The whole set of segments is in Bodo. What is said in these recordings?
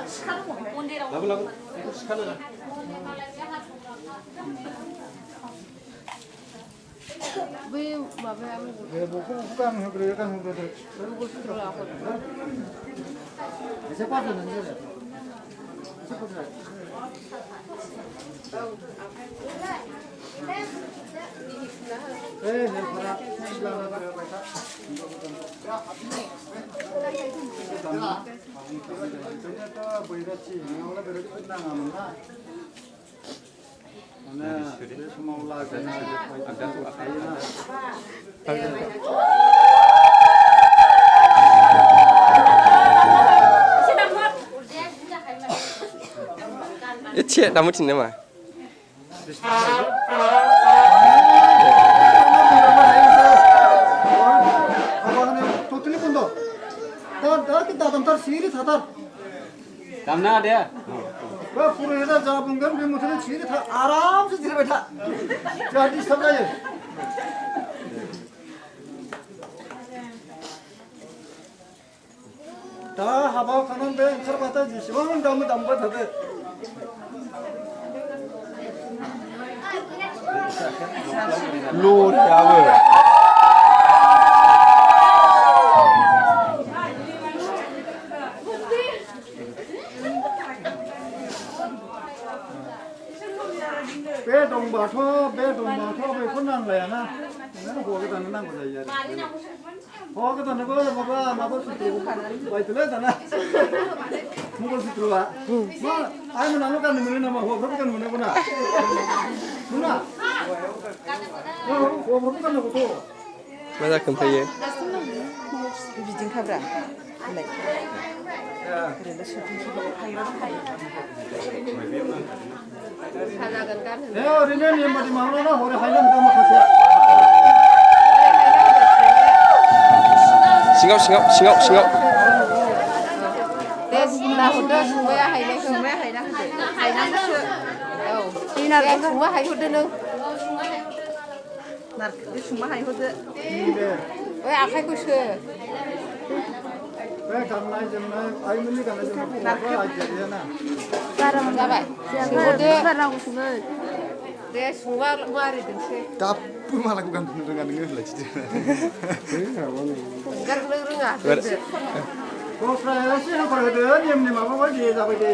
लाबो लाबो बेखौ सिखानो ना बै माबाया बेखौ गानहोग्रोयो गानहोग्रोदो एसे पासो नों एसे पासो हेल्पारा सिगांनो होबाय था ओंखायनोथ' बैराथि नङाब्ला बैराथिफोर नाङामोन ना माने बे समाव लागोन थायोना एसे दामोथिन नामा टोटली बंद दा किता दामथार सिरि थाथार दामना दे बे पुरहिता जा बुंगोन बे मथेनो सिरि था आरामसे जिरायबाय था जोंहा डिस्टार्ब जायो दा हाबा खानानै बे ओंखारबाथाय जेसेबां दामो दामबाय थादो लरियाबो बे दंबाथ' बेखौ नांलायाना हौवा गोदाननो नांगौ जायो आरो हौवा गोदाननोबो माबा सुथ्रु बायथ'लै दाना मंगल सुथ्रुआ मा आइमोनाल' गाननो मोनो नामा हौवाफ्राबो गाननो मोनागौ ना मोना हौवाफ्राबो गाननांगौथ' मा जाखो ओमफ्रायो बिदिनोखाब्रा होनलाय ओरैनो ओरैनो नेम बादि माबाना हरै हायना होदों माखासे सिङाव दे नाहरदो संबाया हायनायखौ हायना होदो हायनांगोसो औ दे संबा हायहरदो नों नारखो संबा हायहरदो बै आखाइखौ सो बे गाननाय जोमनाय आइमोननि गाननाय जोमनायखौ आइडिया गैयाना जाबाय संहरदो दे संबा मारिदोंसै दाबो मालाखौ गानफिननो रोङा नोङो होनलायसै ओंखारनो रोङा दोनदो दस्राया एसे हेल्पार होदो नेमनि माबा बायदि जाबाय दे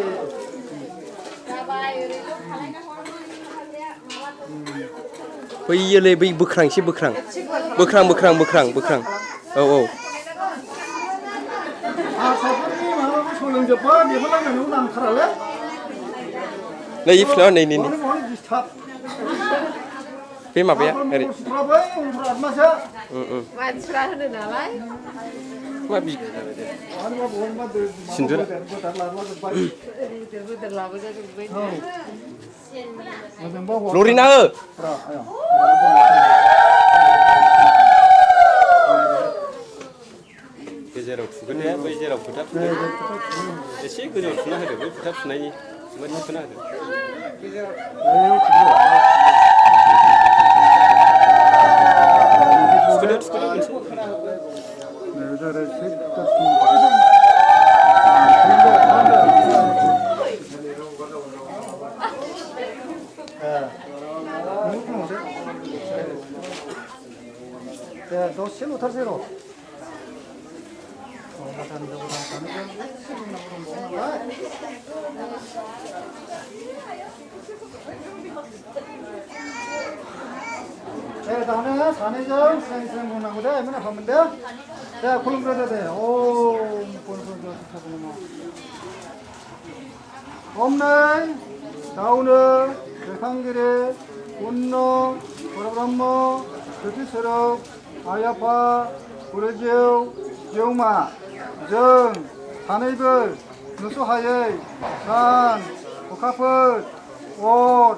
बैयोलै बै बोख्रां एसे बोख्रां औ हारसाफोरनि माबाखौ सोलोंजोब्बा बेफोर लायनायाव नांथारालै नै फिल्माव नै डिस्टार्ब बे माबाया ओरै मानसिफ्रा होनो नालाय मा सिन्दुर लरिना हो गेजेराव थुगोन दे बै जेराव फोथा थुगोन एसे गोजौआव थुना होदो बै फोथा थुनायनि ओमफ्राय थुना होदो थुखोदो मोनसे दसे लुथारसै र' दानो सानैजों स्रें स्रें बुंनांगौ दे आइमोन आफामोन दे दे खुलुमग्रोदो दे ओमनै दाउनो दैखांगिरि पुन्न परब्रह्म जोथि स्वरूप आइ आफा गुरु जिउमा जों सानैबो नुस'हायै सान अखाफोर अर